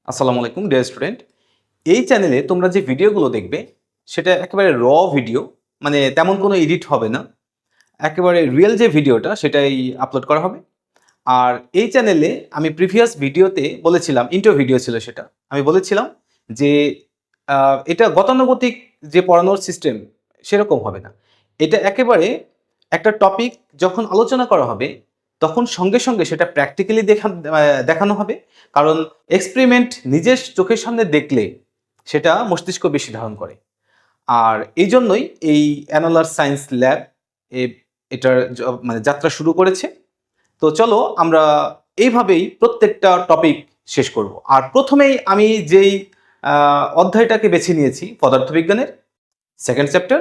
আসসালামু আলাইকুম dear student. এই চ্যানেলে তোমরা যে ভিডিওগুলো দেখবে সেটা একেবারে ভিডিও, মানে তেমন কোনো এডিট হবে না। একেবারে রিয়েল যে ভিডিওটা সেটাই আপলোড করা হবে। আর এই চ্যানেলে আমি প্রিভিয়াস ভিডিওতে বলেছিলাম, ইন্ট্রো ভিডিও ছিল সেটা, আমি বলেছিলাম যে এটা গতানুগতিক যে পড়ানোর সিস্টেম সেরকম হবে না। এটা একেবারে একটা টপিক যখন আলোচনা করা হবে তখন সঙ্গে সঙ্গে সেটা প্র্যাকটিক্যালি দেখানো হবে। কারণ এক্সপেরিমেন্ট নিজের চোখের সামনে দেখলে সেটা মস্তিষ্ক বেশি ধারণ করে। আর এই জন্যই এই অ্যানালার সায়েন্স ল্যাব এটার মানে যাত্রা শুরু করেছে। তো চলো আমরা এইভাবেই প্রত্যেকটা টপিক শেষ করব। আর প্রথমেই আমি যেই অধ্যায়টাকে বেছে নিয়েছি পদার্থবিজ্ঞানের সেকেন্ড চ্যাপ্টার,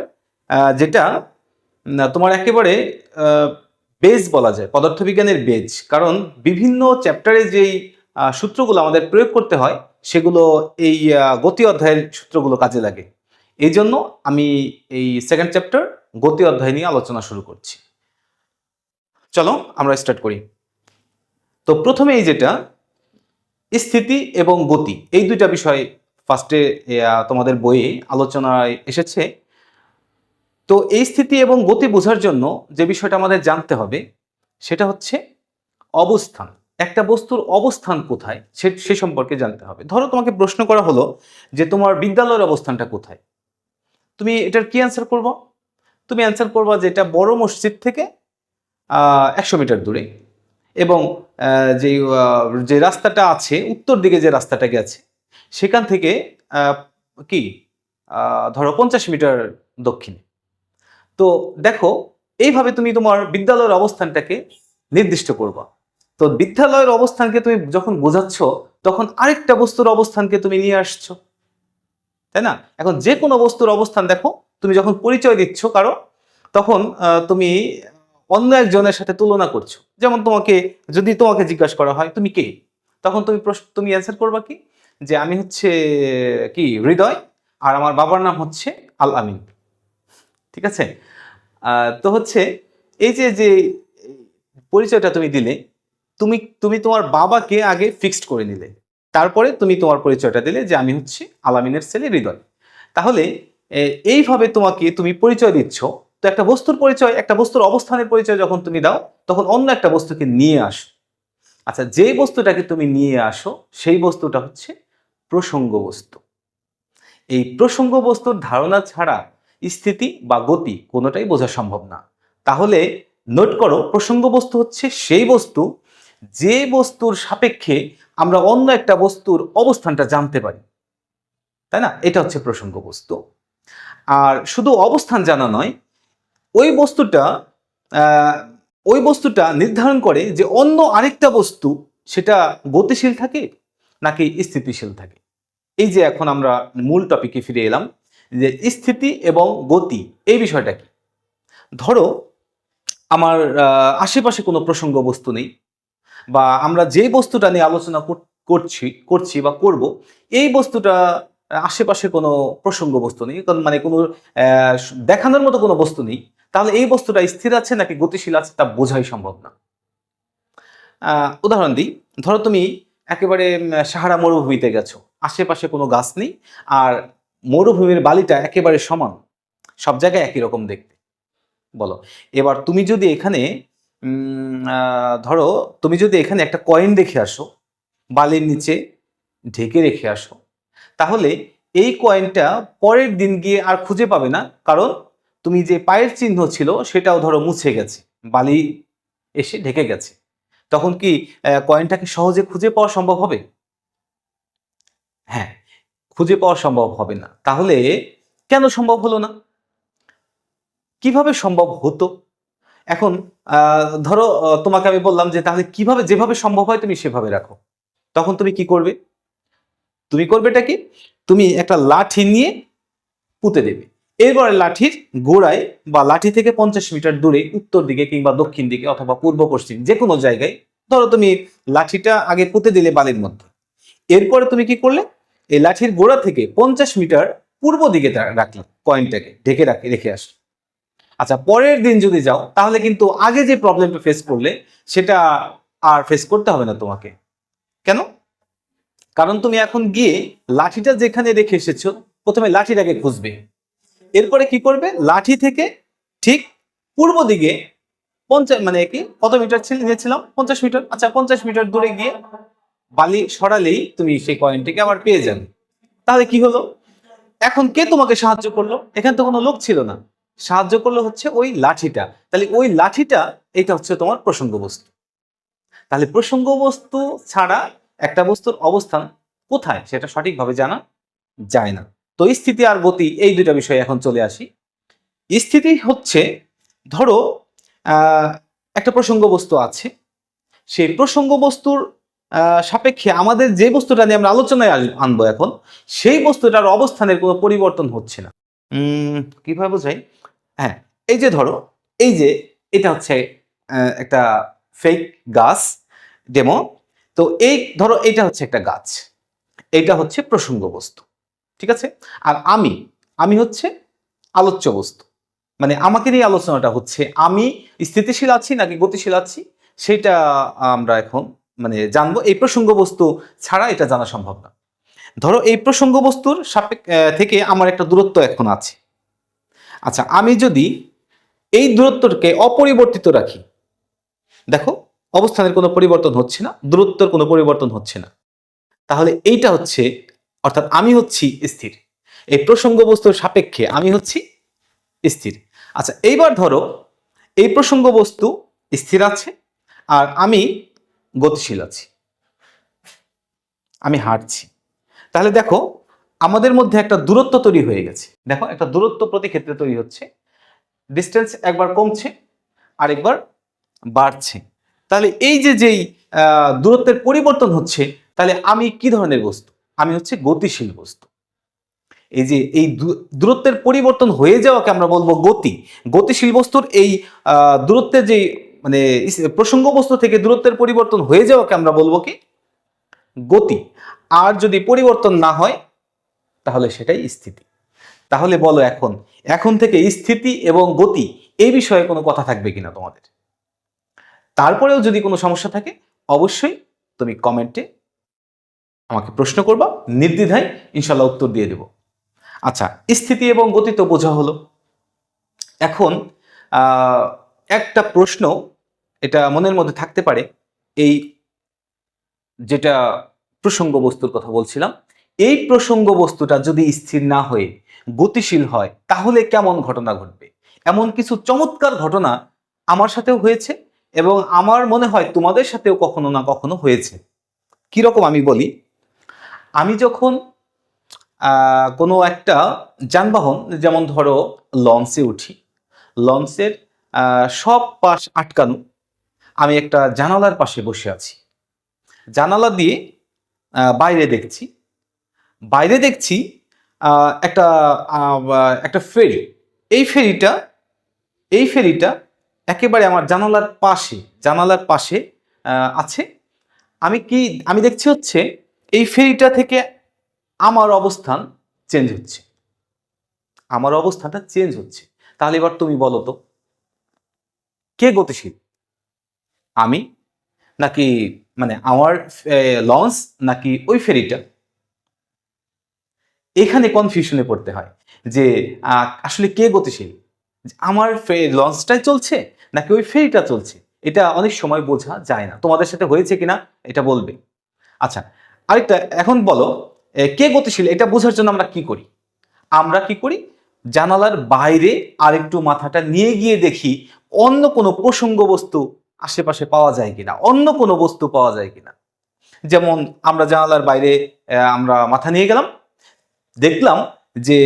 যেটা তোমার একেবারে বেজ বলা যায়, পদার্থবিজ্ঞানের বেজ। কারণ বিভিন্ন চ্যাপ্টারে যেই সূত্রগুলো আমাদের প্রয়োগ করতে হয় সেগুলো এই গতি অধ্যায়ের সূত্রগুলো কাজে লাগে। এই জন্য আমি এই সেকেন্ড চ্যাপ্টার গতি অধ্যায় নিয়ে আলোচনা শুরু করছি। চলো আমরা স্টার্ট করি। তো প্রথমে এই যেটা স্থিতি এবং গতি, এই দুইটা বিষয় ফার্স্টে তোমাদের বইয়ে আলোচনায় এসেছে। তো এই স্থিতি এবং গতি বোঝার জন্য যে বিষয়টা আমাদের জানতে হবে সেটা হচ্ছে অবস্থান। একটা বস্তুর অবস্থান কোথায় সে সম্পর্কে জানতে হবে। ধরো তোমাকে প্রশ্ন করা হলো যে তোমার বিদ্যালয়ের অবস্থানটা কোথায়, তুমি এটার কি অ্যান্সার করবো? তুমি অ্যান্সার করবা যে এটা বড় মসজিদ থেকে 100 মিটার দূরে, এবং যে রাস্তাটা আছে উত্তর দিকে, যে রাস্তাটা গেছে সেখান থেকে কি ধরো 50 মিটার দক্ষিণে। তো দেখো, এইভাবে তুমি তোমার বিদ্যালয়ের অবস্থানটাকে নির্দিষ্ট করবা। তো বিদ্যালয়ের অবস্থানকে তুমি যখন বোঝাচ্ছ তখন আরেকটা বস্তুর অবস্থানকে তুমি নিয়ে আসছো, তাই না? এখন যে কোনো বস্তুর অবস্থান দেখো, তুমি যখন পরিচয় দিচ্ছ কারো, তখন তুমি অন্য একজনের সাথে তুলনা করছো। যেমন যদি তোমাকে জিজ্ঞাসা করা হয় তুমি কে, তখন তুমি অ্যান্সার করবা কি, যে আমি হচ্ছে কি হৃদয়, আর আমার বাবার নাম হচ্ছে আল আমিন। ঠিক আছে? তো হচ্ছে এই যে পরিচয়টা তুমি দিলে, তুমি তুমি তোমার বাবাকে আগে ফিক্সড করে নিলে, তারপরে তুমি তোমার পরিচয়টা দিলে যে আমি হচ্ছে আলামিনের ছেলে হৃদয়। তাহলে এইভাবে তুমি পরিচয় দিচ্ছ। তো একটা বস্তুর পরিচয়, একটা বস্তুর অবস্থানের পরিচয় যখন তুমি দাও তখন অন্য একটা বস্তুকে নিয়ে আসো। আচ্ছা, যে বস্তুটাকে তুমি নিয়ে আসো সেই বস্তুটা হচ্ছে প্রসঙ্গ বস্তু। এই প্রসঙ্গ বস্তুর ধারণা ছাড়া স্থিতি বা গতি কোনোটাই বোঝা সম্ভব না। তাহলে নোট করো, প্রসঙ্গ বস্তু হচ্ছে সেই বস্তু যে বস্তুর সাপেক্ষে আমরা অন্য একটা বস্তুর অবস্থানটা জানতে পারি, তাই না? এটা হচ্ছে প্রসঙ্গ বস্তু। আর শুধু অবস্থান জানা নয়, ওই বস্তুটা ওই বস্তুটা নির্ধারণ করে যে অন্য আরেকটা বস্তু সেটা গতিশীল থাকে নাকি স্থিতিশীল থাকে। এই যে এখন আমরা মূল টপিকে ফিরে এলাম, যে স্থিতি এবং গতি এই বিষয়টা কি। ধরো আমার আশেপাশে কোনো প্রসঙ্গ বস্তু নেই, বা আমরা যে বস্তুটা নিয়ে আলোচনা করছি বা করব, এই বস্তুটা আশেপাশে কোনো প্রসঙ্গ বস্তু নেই, মানে কোনো দেখানোর মতো কোনো বস্তু নেই, তাহলে এই বস্তুটা স্থির আছে নাকি গতিশীল আছে তা বোঝাই সম্ভব না। উদাহরণ দিই, ধরো তুমি একেবারে সাহারা মরুভূমিতে গেছো, আশেপাশে কোনো গাছ নেই, আর মরুভূমির বালিটা একেবারে সমান, সব জায়গায় একই রকম দেখতে। বলো, এবার তুমি যদি এখানে ধরো তুমি যদি এখানে একটা কয়েন দেখে আসো, বালির নিচে ঢেকে রেখে আসো, তাহলে এই কয়েনটা পরের দিন গিয়ে আর খুঁজে পাবে না, কারণ তুমি যে পায়ের চিহ্ন ছিল সেটাও ধরো মুছে গেছে, বালি এসে ঢেকে গেছে। তখন কি কয়েনটাকে সহজে খুঁজে পাওয়া সম্ভব হবে? হ্যাঁ, খুঁজে পাওয়া সম্ভব হবে না। তাহলে কেন সম্ভব হলো না? কিভাবে সম্ভব হতো? এখন ধরো তোমাকে আমি বললাম যে তাহলে কিভাবে, যেভাবে সম্ভব হয় তুমি সেভাবে রাখো। তখন তুমি কি করবে? তুমি করবেটা কি, তুমি একটা লাঠি নিয়ে পুঁতে দেবে। এরপরে লাঠির গোড়ায় বা লাঠি থেকে 50 মিটার দূরে উত্তর দিকে কিংবা দক্ষিণ দিকে অথবা পূর্ব পশ্চিম যে কোনো জায়গায় ধরো তুমি লাঠিটা আগে পুঁতে দিলে বালির মধ্যে। এরপরে তুমি কি করলে, এই লাঠির গোড়া থেকে 50 মিটার পূর্ব দিকে রাখলে, কয়েনটাকে ঢেকে রেখে আসলে। আচ্ছা, পরের দিন যদি যাও তাহলে কিন্তু আগে যে প্রবলেমটা ফেস করলে সেটা আর ফেস করতে হবে না তোমাকে। কেন? কারণ তুমি এখন গিয়ে লাঠিটা যেখানে রেখে এসেছো প্রথমে লাঠিটাকে খুঁজবে, এরপরে কি করবে, লাঠি থেকে ঠিক পূর্ব দিকে 50 মানে কি কত মিটার নিয়েছিলাম, 50 মিটার, আচ্ছা 50 মিটার দূরে গিয়ে বালি সরালেই তুমি সেই কয়েনটিকে আবার পেয়ে যাবে। তাহলে কি হলো, এখন কে তোমাকে সাহায্য করলো, এখানে তো কোনো লোক ছিল না, সাহায্য করলো হচ্ছে ওই লাঠিটা। তাহলে ওই লাঠিটা এটা হচ্ছে তোমার প্রসঙ্গ বস্তু। তাহলে প্রসঙ্গ বস্তু ছাড়া একটা বস্তুর অবস্থান কোথায় সেটা সঠিকভাবে জানা যায় না। তো স্থিতি আর গতি এই দুইটা বিষয়ে এখন চলে আসি। স্থিতি হচ্ছে, ধরো একটা প্রসঙ্গ বস্তু আছে, সেই প্রসঙ্গ বস্তুর সাপেক্ষে আমাদের যে বস্তুটা নিয়ে আমরা আলোচনায় আনবো এখন, সেই বস্তুটার অবস্থানের কোনো পরিবর্তন হচ্ছে না। কিভাবে বোঝাই, হ্যাঁ, এই যে ধরো, এই যে এটা হচ্ছে একটা ফেক গাছ ডেমো। তো এই ধরো এটা হচ্ছে একটা গাছ, এইটা হচ্ছে প্রসঙ্গ বস্তু, ঠিক আছে। আর আমি হচ্ছে আলোচ্য বস্তু, মানে আমাকে নিয়ে আলোচনাটা হচ্ছে, আমি স্থিতিশীল আছি নাকি গতিশীল আছি সেটা আমরা এখন মানে জানবো। এই প্রসঙ্গ বস্তু ছাড়া এটা জানা সম্ভব না। ধরো এই প্রসঙ্গ বস্তুর থেকে আমার একটা দূরত্ব এখন আছে। আচ্ছা, আমি যদি এই দূরত্বকে অপরিবর্তিত রাখি, দেখো অবস্থানের কোনো পরিবর্তন হচ্ছে না, দূরত্বের কোনো পরিবর্তন হচ্ছে না, তাহলে এইটা হচ্ছে, অর্থাৎ আমি হচ্ছি স্থির। এই প্রসঙ্গ বস্তুর সাপেক্ষে আমি হচ্ছি স্থির। আচ্ছা, এইবার ধরো এই প্রসঙ্গ বস্তু স্থির আছে আর আমি গতিশীল আছি, আমি হাঁটছি। তাহলে দেখো আমাদের মধ্যে একটা দূরত্ব তৈরি হয়ে গেছে, দেখো একটা দূরত্ব প্রতি ক্ষেত্রে তৈরি হচ্ছে, ডিস্টেন্স একবার কমছে আরেকবার বাড়ছে। তাহলে এই যে যেই দূরত্বের পরিবর্তন হচ্ছে, তাহলে আমি কি ধরনের বস্তু, আমি হচ্ছে গতিশীল বস্তু। এই যে এই দূরত্বের পরিবর্তন হয়ে যাওয়াকে আমরা বলবো গতি। গতিশীল বস্তুর এই দূরত্বের যে মানে প্রসঙ্গ বস্তু থেকে দূরত্বের পরিবর্তন হয়ে যাওয়াকে আমরা বলবো কি, গতি। আর যদি পরিবর্তন না হয় তাহলে সেটাই স্থিতি। তাহলে বলো এখন এখন থেকে স্থিতি এবং গতি এই বিষয়ে কোনো কথা থাকবে কিনা তোমাদের? তারপরেও যদি কোনো সমস্যা থাকে অবশ্যই তুমি কমেন্টে আমাকে প্রশ্ন করবা, নির্দ্বিধায় ইনশাল্লাহ উত্তর দিয়ে দেব। আচ্ছা, স্থিতি এবং গতি তো বোঝা হলো। এখন একটা প্রশ্ন এটা মনের মধ্যে থাকতে পারে, এই যেটা প্রসঙ্গ বস্তুর কথা বলছিলাম, এই প্রসঙ্গ বস্তুটা যদি স্থির না হয়ে গতিশীল হয় তাহলে কেমন ঘটনা ঘটবে? এমন কিছু চমৎকার ঘটনা আমার সাথেও হয়েছে এবং আমার মনে হয় তোমাদের সাথেও কখনো না কখনো হয়েছে। কিরকম আমি বলি, আমি যখন কোনো একটা যানবাহন, যেমন ধরো লঞ্চে উঠি, লঞ্চের সব পাশ আটকানো, আমি একটা জানালার পাশে বসে আছি, জানালা দিয়ে বাইরে দেখছি, বাইরে দেখছি একটা একটা ফেরি। এই ফেরিটা এই ফেরিটা একেবারে আমার জানালার পাশে আছে। আমি দেখছি হচ্ছে এই ফেরিটা থেকে আমার অবস্থান চেঞ্জ হচ্ছে, আমার অবস্থানটা চেঞ্জ হচ্ছে। তাহলে এবার তুমি বলো তো কে গতিশীল, আমি নাকি মানে আমার লঞ্চ নাকি ওই ফেরিটা? এখানে কনফিউশনে পড়তে হয় যে আসলে কে গতিশীল, আমার লঞ্চটাই চলছে নাকি ওই ফেরিটা চলছে। এটা অনেক সময় বোঝা যায় না। তোমাদের সাথে হয়েছে কিনা এটা বলবে। আচ্ছা, আরেকটা, এখন বলো কে গতিশীল এটা বোঝার জন্য আমরা কি করি? আমরা কি করি, জানালার বাইরে আরেকটু মাথাটা নিয়ে গিয়ে দেখি অন্য কোনো প্রসঙ্গ বস্তু আশেপাশে পাওয়া যায় কিনা, অন্য কোনো বস্তু পাওয়া যায় কিনা। যেমন আমরা জানালার বাইরে আমরা মাথা নিয়ে গেলাম, দেখলাম যে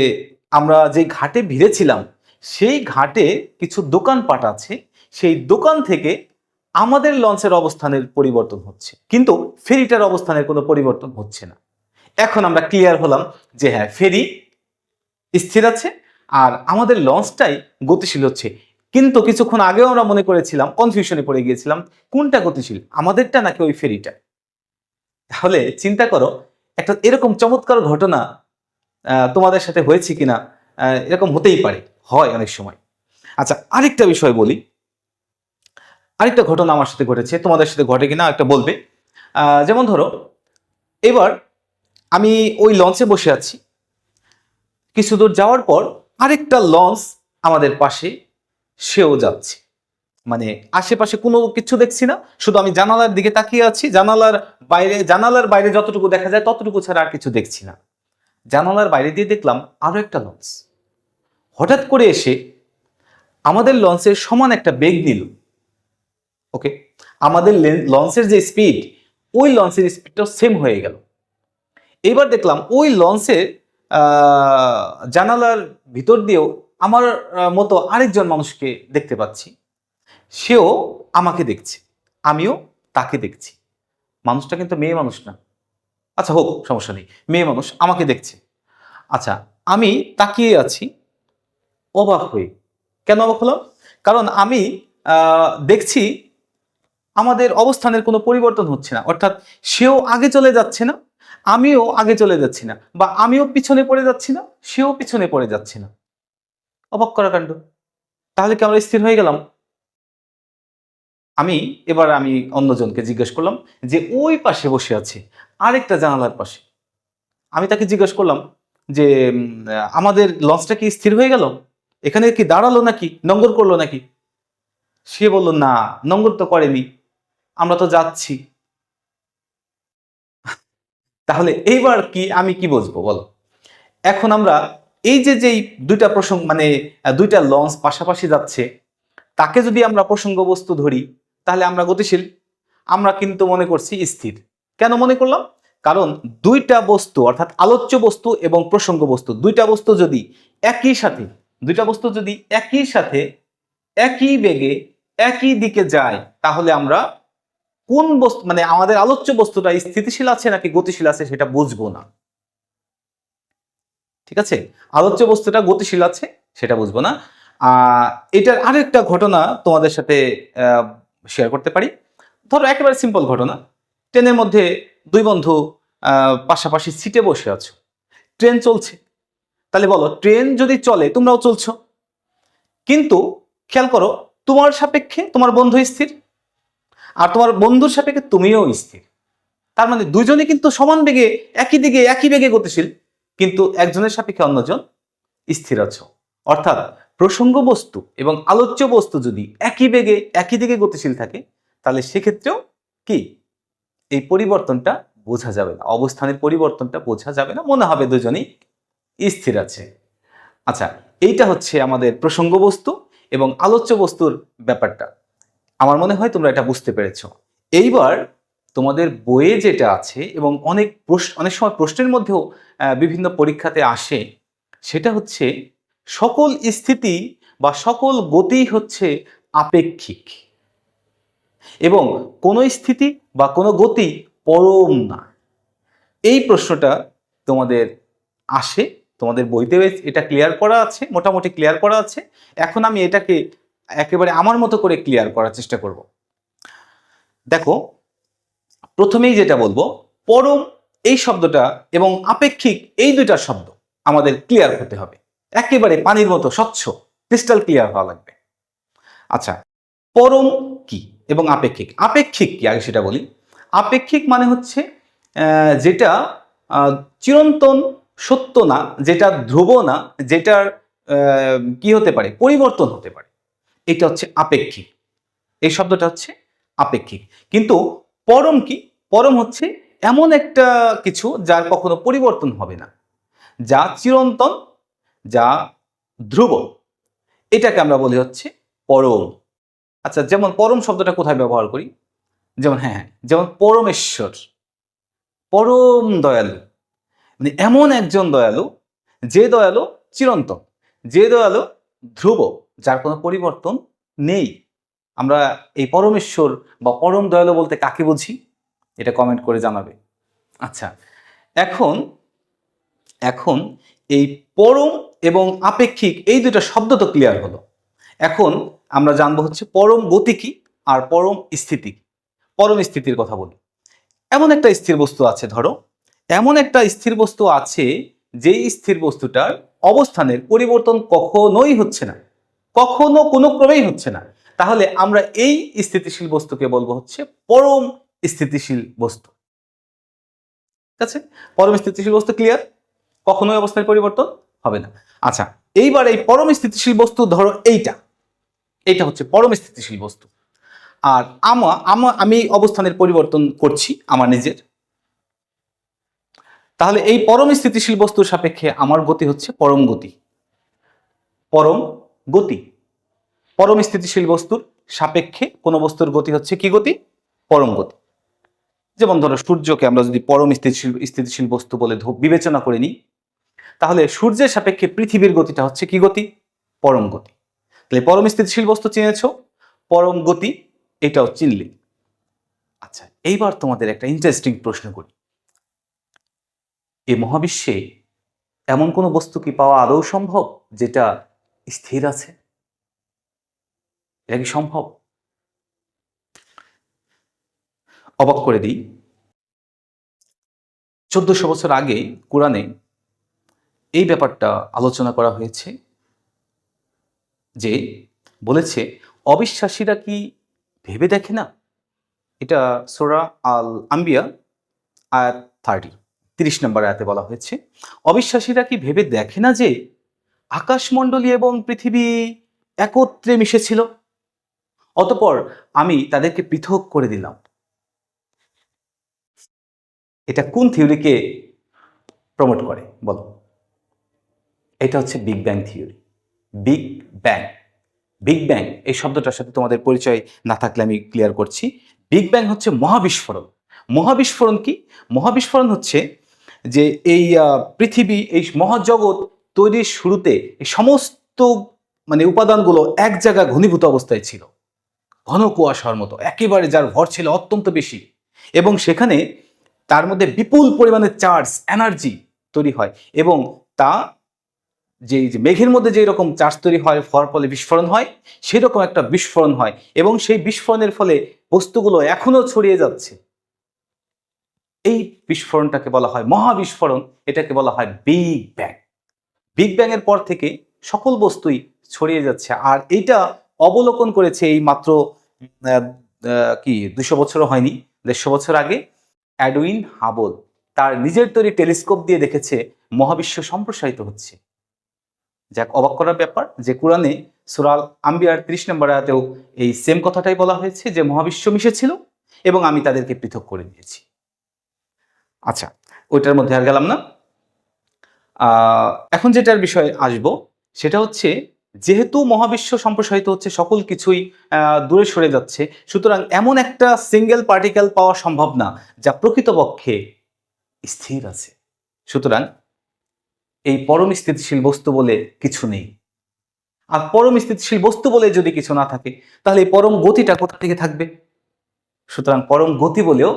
আমরা যে ঘাটে ভিড়েছিলাম সেই ঘাটে কিছু দোকানপাট আছে, সেই দোকান থেকে আমাদের লঞ্চের অবস্থানের পরিবর্তন হচ্ছে, কিন্তু ফেরিটার অবস্থানের কোনো পরিবর্তন হচ্ছে না। এখন আমরা ক্লিয়ার হলাম যে হ্যাঁ, ফেরি স্থির আছে আর আমাদের লঞ্চটাই গতিশীল হচ্ছে। কিন্তু কিছুক্ষণ আগেও আমরা মনে করেছিলাম, কনফিউশনে পড়ে গিয়েছিলাম, কোনটা গতিশীল, আমাদেরটা নাকি ওই ফেরিটা? তাহলে চিন্তা করো একটা এরকম চমৎকার ঘটনা তোমাদের সাথে হয়েছে কিনা। এরকম হতেই পারে, হয় অনেক সময়। আচ্ছা, আরেকটা বিষয় বলি, আরেকটা ঘটনা আমার সাথে ঘটেছে, তোমাদের সাথে ঘটে কিনা একটা বলবে। যেমন ধরো এবার আমি ওই লঞ্চে বসে আছি, কিছু দূর যাওয়ার পর আরেকটা লঞ্চ আমাদের পাশে সেও যাচ্ছে। মানে আশেপাশে কোনো কিছু দেখছি না, শুধু আমি জানালার দিকে তাকিয়ে আছি। জানালার বাইরে যতটুকু দেখা যায় ততটুকু ছাড়া আর কিছু দেখছি না। জানালার বাইরে দিয়ে দেখলাম আরো একটা লঞ্চ হঠাৎ করে এসে আমাদের লঞ্চের সমান একটা বেগ নিল। ওকে, আমাদের লঞ্চের যে স্পিড, ওই লঞ্চের স্পিডটাও সেম হয়ে গেল। এবার দেখলাম ওই লঞ্চের জানালার ভিতর দিয়েও আমার মতো আরেকজন মানুষকে দেখতে পাচ্ছি। সেও আমাকে দেখছে, আমিও তাকে দেখছি। মানুষটা কিন্তু মেয়ে মানুষ না, আচ্ছা হোক সমস্যা নেই, মেয়ে মানুষ আমাকে দেখছে। আচ্ছা, আমি তাকিয়ে আছি অবাক হয়ে। কেন অবাক হলাম? কারণ আমি দেখছি আমাদের অবস্থানের কোনো পরিবর্তন হচ্ছে না, অর্থাৎ সেও আগে চলে যাচ্ছে না, আমিও আগে চলে যাচ্ছি না, বা আমিও পিছনে পড়ে যাচ্ছি না, সেও পিছনে পড়ে যাচ্ছে না। অবাক করা কাণ্ড। তাহলে কি আমরা স্থির হয়ে গেলাম? আমি অন্যজনকে জিজ্ঞেস করলাম যে ওই পাশে বসে আছে আরেকটা জানালার পাশে। আমি তাকে জিজ্ঞেস করলাম যে আমাদের লঞ্চটা কি স্থির হয়ে গেল, এখানে কি দাঁড়ালো নাকি, নঙ্গর করলো নাকি? সে বলল না, নঙ্গর তো করেনি, আমরা তো যাচ্ছি। তাহলে এইবার কি আমি কি বুঝবো বলো? এখন আমরা এই যে যেই দুইটা প্রসঙ্গ, মানে দুইটা লঞ্চ পাশাপাশি যাচ্ছে, তাকে যদি আমরা প্রসঙ্গ বস্তু ধরি তাহলে আমরা গতিশীল। আমরা কিন্তু মনে করছি স্থির। কেন মনে করলাম? কারণ দুইটা বস্তু, অর্থাৎ আলোচ্য বস্তু এবং প্রসঙ্গ বস্তু, দুইটা বস্তু যদি একই সাথে একই বেগে একই দিকে যায়, তাহলে আমরা কোন বস্তু, মানে আমাদের আলোচ্য বস্তুটা স্থিতিশীল আছে নাকি গতিশীল আছে সেটা বুঝবো না। ঠিক আছে, আলোচ্য বস্তুটা গতিশীল আছে সেটা বুঝবো না। এটার আরেকটা ঘটনা তোমাদের সাথে শেয়ার করতে পারি। ধরো একেবারে সিম্পল ঘটনা, ট্রেনের মধ্যে দুই বন্ধু পাশাপাশি সিটে বসে আছো, ট্রেন চলছে। তাহলে বলো, ট্রেন যদি চলে তোমরাও চলছো, কিন্তু খেয়াল করো তোমার সাপেক্ষে তোমার বন্ধু স্থির, আর তোমার বন্ধুর সাপেক্ষে তুমিও স্থির। তার মানে দুজনে কিন্তু সমান বেগে একই দিকে একই বেগে গতিশীল, কিন্তু একজনের সাপেক্ষে অন্যজন স্থির আছো। অর্থাৎ প্রসঙ্গ বস্তু এবং আলোচ্য বস্তু যদি একই বেগে একই দিকে গতিশীল থাকে, তাহলে সেক্ষেত্রেও কি এই পরিবর্তনটা বোঝা যাবে না, অবস্থানের পরিবর্তনটা বোঝা যাবে না, মনে হবে দুজনেই স্থির আছে। আচ্ছা, এইটা হচ্ছে আমাদের প্রসঙ্গ বস্তু এবং আলোচ্য বস্তুর ব্যাপারটা। আমার মনে হয় তোমরা এটা বুঝতে পেরেছো। এইবার তোমাদের বইয়ে যেটা আছে এবং অনেক সময় প্রশ্নের মধ্যেও বিভিন্ন পরীক্ষাতে আসে, সেটা হচ্ছে সকল স্থিতি বা সকল গতি হচ্ছে আপেক্ষিক, এবং কোনো স্থিতি বা কোনো গতি পরম না। এই প্রশ্নটা তোমাদের আসে, তোমাদের বইতেও এটা ক্লিয়ার করা আছে, মোটামুটি ক্লিয়ার করা আছে। এখন আমি এটাকে একেবারে আমার মতো করে ক্লিয়ার করার চেষ্টা করব। দেখো, প্রথমেই যেটা বলবো, পরম এই শব্দটা এবং আপেক্ষিক এই দুইটা শব্দ আমাদের ক্লিয়ার হতে হবে, একেবারে পানির মতো স্বচ্ছ ক্রিস্টাল ক্লিয়ার হওয়া লাগবে। আচ্ছা, পরম কি এবং আপেক্ষিক? আপেক্ষিক কি আগে সেটা বলি। আপেক্ষিক মানে হচ্ছে যেটা চিরন্তন সত্য না, যেটা ধ্রুব না, যেটার কি হতে পারে, পরিবর্তন হতে পারে, এটা হচ্ছে আপেক্ষিক। এই শব্দটা হচ্ছে আপেক্ষিক। কিন্তু পরম কি? পরম হচ্ছে এমন একটা কিছু যার কখনো পরিবর্তন হবে না, যা চিরন্তন, যা ধ্রুব, এটাকে আমরা বলি হচ্ছে পরম। আচ্ছা, যেমন পরম শব্দটা কোথায় ব্যবহার করি? যেমন যেমন পরমেশ্বর, পরম দয়ালু, মানে এমন একজন দয়ালু, যে দয়ালু চিরন্তন, যে দয়ালু ধ্রুব, যার কোনো পরিবর্তন নেই। আমরা এই পরমেশ্বর বা পরম দয়ালু বলতে কাকে বুঝি, এটা কমেন্ট করে জানাবে। আচ্ছা, এখন এখন এই পরম এবং আপেক্ষিক এই দুটো শব্দ তো ক্লিয়ার হলো। এখন আমরা জানবো হচ্ছে পরম গতি কি আর পরম স্থিতি। পরম স্থিতির কথা বলি। এমন একটা স্থির বস্তু আছে, ধরো এমন একটা স্থির বস্তু আছে যেই স্থির বস্তুটার অবস্থানের পরিবর্তন কখনোই হচ্ছে না, কখনো কোনো ক্রমেই হচ্ছে না। তাহলে আমরা এই স্থিতিশীল বস্তুকে বলবো হচ্ছে পরম স্থিতিশীল বস্তু। ঠিক আছে, পরম স্থিতিশীল বস্তু ক্লিয়ার, কখনোই অবস্থার পরিবর্তন হবে না। আচ্ছা, এইবার এই পরম স্থিতিশীল বস্তু ধরো এইটা হচ্ছে পরম স্থিতিশীল বস্তু, আর আমি অবস্থানের পরিবর্তন করছি আমার নিজের। তাহলে এই পরম স্থিতিশীল বস্তুর সাপেক্ষে আমার গতি হচ্ছে পরম গতি। পরম গতি, পরম স্থিতিশীল বস্তুর সাপেক্ষে কোন বস্তুর গতি হচ্ছে কি গতি? পরম গতি। যেমন ধরো সূর্যকে আমরা যদি পরম স্থিতিশীল বস্তু বলে বিবেচনা করে নিই, তাহলে সূর্যের সাপেক্ষে পৃথিবীর গতিটা হচ্ছে কি গতি? পরম গতি। তাহলে পরম স্থিতিশীল বস্তু চিনেছো, পরম গতি এটাও চিনলে। আচ্ছা, এইবার তোমাদের একটা ইন্টারেস্টিং প্রশ্ন করি, এই মহাবিশ্বে এমন কোনো বস্তু কি পাওয়া আদৌ সম্ভব যেটা স্থির আছে? এটা কি সম্ভব? অবাক করে দিই, 1400 বছর আগে কোরআনে এই ব্যাপারটা আলোচনা করা হয়েছে, যে বলেছে অবিশ্বাসীরা কি ভেবে দেখে না। এটা সূরা আল আম্বিয়া আয়াত 30 নম্বর আয়াতে বলা হয়েছে, অবিশ্বাসীরা কি ভেবে দেখে না যে আকাশমণ্ডলী এবং পৃথিবী একত্রে মিশেছিল, অতঃপর আমি তাদেরকে পৃথক করে দিলাম। এটা কোন থিওরিকে প্রমোট করে বলো? এটা হচ্ছে big bang theory. Big bang, big bang এই শব্দটার সাথে তোমাদের পরিচয় না থাকলে আমি ক্লিয়ার করছি। বিগ ব্যাং হচ্ছে মহাবিস্ফোরণ। মহাবিস্ফোরণ কি? মহাবিস্ফোরণ হচ্ছে যে এই পৃথিবী, এই মহাজগৎ তৈরির শুরুতে এই সমস্ত উপাদানগুলো এক জায়গায় ঘনীভূত অবস্থায় ছিল, ঘন কুয়াশার মতো, একেবারে যার ভর ছিল অত্যন্ত বেশি, এবং সেখানে তার মধ্যে বিপুল পরিমাণে চার্জ, এনার্জি তৈরি হয়, এবং তা যে মেঘের মধ্যে যে রকম চার্জ তৈরি হয়, ফলে বিস্ফোরণ হয়, সেরকম একটা বিস্ফোরণ হয়, এবং সেই বিস্ফোরণের ফলে বস্তুগুলো এখনো ছড়িয়ে যাচ্ছে। এই বিস্ফোরণটাকে বলা হয় মহাবিস্ফোরণ, এটাকে বলা হয় বিগ ব্যাং। বিগ ব্যাং এর পর থেকে সকল বস্তুই ছড়িয়ে যাচ্ছে। আর এইটা অবলোকন করেছে এই মাত্র 200 বছরও হয়নি, 150 বছর আগে এডউইন হাবল তার নিজের তৈরি টেলিস্কোপ দিয়ে দেখেছে মহাবিশ্ব সম্প্রসারিত হচ্ছে। যাক, অবাক করার ব্যাপার যে কোরআনে সূরা আল আম্বিয়ার 30 নম্বর আয়াতেও এই সেম কথাটাই বলা হয়েছে যে মহাবিশ্ব মিশেছিল এবং আমি তাদেরকে পৃথক করে দিয়েছি। আচ্ছা, ওইটার মধ্যে আর গেলাম না। এখন যেটার বিষয়ে আসবো সেটা হচ্ছে, যেহেতু মহাবিশ্ব সম্প্রসারিত হচ্ছে, সকল কিছুই দূরে সরে যাচ্ছে, সুতরাং এমন একটা সিঙ্গেল পার্টিকেল পাওয়া সম্ভব না যা প্রকৃতপক্ষে স্থির আছে। সুতরাং এই পরম স্থিতিশীল বস্তু বলে কিছু নেই। আর পরম স্থিতিশীল বস্তু বলে যদি কিছু না থাকে, তাহলে এই পরম গতিটা কোথা থেকে থাকবে? সুতরাং পরম গতি বলেও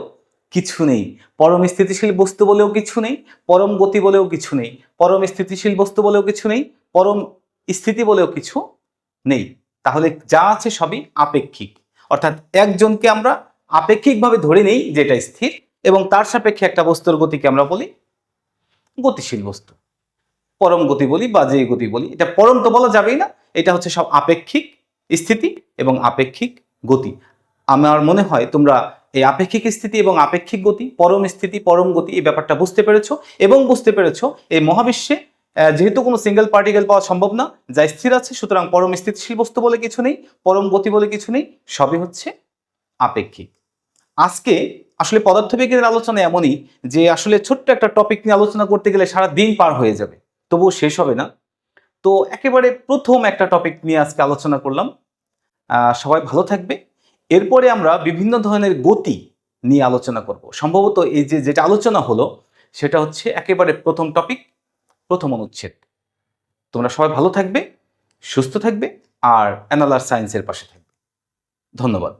কিছু নেই, পরম স্থিতিশীল বস্তু বলেও কিছু নেই, পরম গতি বলেও কিছু নেই, পরম স্থিতিশীল বস্তু বলেও কিছু নেই, পরম স্থিতি বলেও কিছু নেই। তাহলে যা আছে সবই আপেক্ষিক, অর্থাৎ একজনকে আমরা আপেক্ষিকভাবে ধরে নেই যেটা স্থির, এবং তার সাপেক্ষে একটা বস্তুর গতিকে আমরা বলি গতিশীল বস্তু, পরম গতি বলি বা যে গতি বলি। এটা পরম তো বলা যাবেই না, এটা হচ্ছে সব আপেক্ষিক স্থিতি এবং আপেক্ষিক গতি। আমার মনে হয় তোমরা এই আপেক্ষিক স্থিতি এবং আপেক্ষিক গতি, পরম স্থিতি পরম গতি, এই ব্যাপারটা বুঝতে পেরেছো, এবং বুঝতে পেরেছো এই মহাবিশ্বে যেহেতু কোনো সিঙ্গেল পার্টিকেল পাওয়া সম্ভব না যা স্থির আছে, সুতরাং পরম স্থিতিশীল বস্তু বলে কিছু নেই, পরম গতি বলে কিছু নেই, সবই হচ্ছে আপেক্ষিক। আজকে আসলে পদার্থবিজ্ঞানের আলোচনা এমনই যে আসলে ছোট্ট একটা টপিক নিয়ে আলোচনা করতে গেলে সারা দিন পার হয়ে যাবে, তবুও শেষ হবে না। তো একেবারে প্রথম একটা টপিক নিয়ে আজকে আলোচনা করলাম। সবাই ভালো থাকবে। এরপরে আমরা বিভিন্ন ধরনের গতি নিয়ে আলোচনা করব। সম্ভবত এই যেটা আলোচনা হলো সেটা হচ্ছে একেবারে প্রথম টপিক, প্রথম অনুচ্ছেদ। তোমরা সবাই ভালো থাকবে, সুস্থ থাকবে, আর অ্যানালার সায়েন্সের পাশে থাকবে। ধন্যবাদ।